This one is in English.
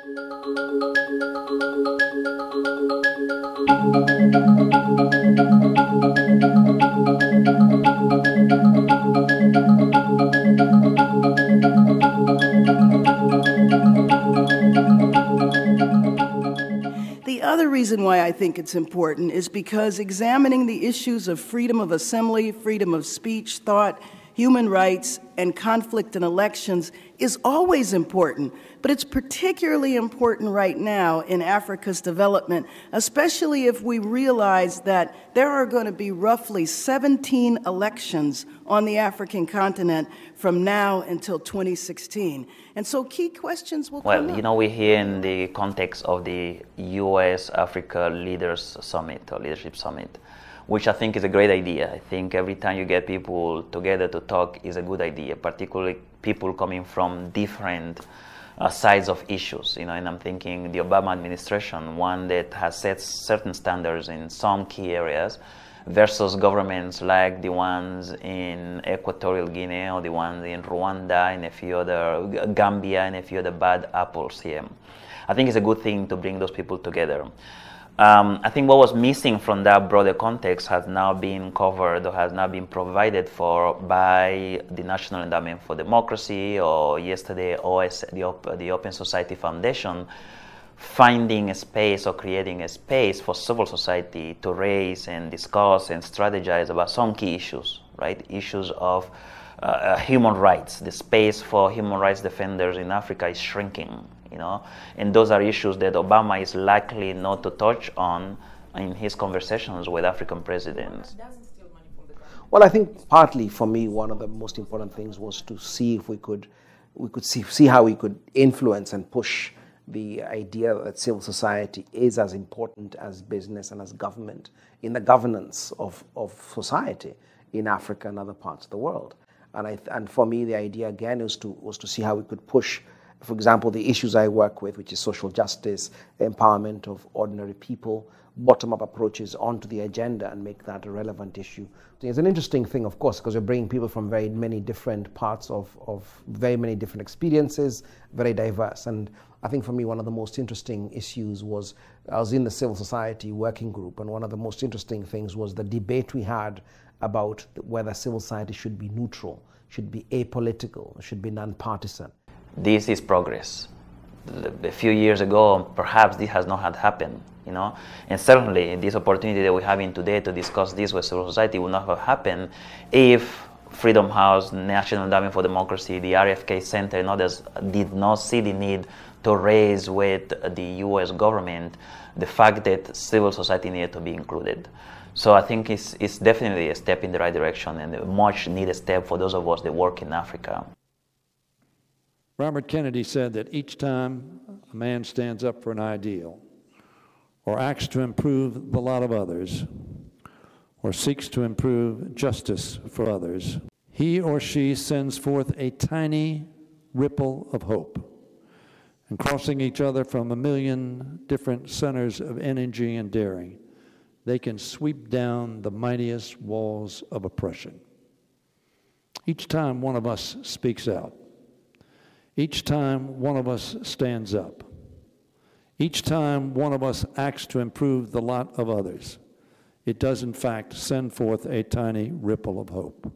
The other reason why I think it's important is because examining the issues of freedom of assembly, freedom of speech, thought, human rights, and conflict in elections is always important, but it's particularly important right now in Africa's development, especially if we realize that there are going to be roughly 17 elections on the African continent from now until 2016. And so key questions will come up. Well, you know, we're here in the context of the U.S.-Africa Leaders Summit, or Leadership Summit, which I think is a great idea. I think every time you get people together to talk is a good idea, particularly people coming from different sides of issues. You know, and I'm thinking the Obama administration, one that has set certain standards in some key areas, versus governments like the ones in Equatorial Guinea or the ones in Rwanda and a few other, Gambia and a few other bad apples here. I think it's a good thing to bring those people together. I think what was missing from that broader context has now been covered or has now been provided for by the National Endowment for Democracy, or yesterday the Open Society Foundation, finding a space or creating a space for civil society to raise and discuss and strategize about some key issues, right? Issues of human rights. The space for human rights defenders in Africa is shrinking, you know, and those are issues that Obama is likely not to touch on in his conversations with African presidents. Well, I think partly for me, one of the most important things was to see if we could see how we could influence and push the idea that civil society is as important as business and as government in the governance of society in Africa and other parts of the world. And for me, the idea again was to see how we could push, for example, the issues I work with, which is social justice, empowerment of ordinary people, bottom-up approaches onto the agenda and make that a relevant issue. It's an interesting thing, of course, because you're bringing people from very many different parts of very many different experiences, very diverse. And I think for me, one of the most interesting issues was, I was in the civil society working group, and one of the most interesting things was the debate we had about whether civil society should be neutral, should be apolitical, should be non-partisan. This is progress. A few years ago, perhaps this has not had happened, you know, and certainly this opportunity that we're having today to discuss this with civil society would not have happened if Freedom House, National Endowment for Democracy, the RFK Center, and others did not see the need to raise with the U.S. government the fact that civil society needed to be included. So I think it's definitely a step in the right direction and a much needed step for those of us that work in Africa. Robert Kennedy said that each time a man stands up for an ideal, or acts to improve the lot of others, or seeks to improve justice for others, he or she sends forth a tiny ripple of hope. And crossing each other from a million different centers of energy and daring, they can sweep down the mightiest walls of oppression. Each time one of us speaks out, each time one of us stands up, each time one of us acts to improve the lot of others, it does in fact send forth a tiny ripple of hope.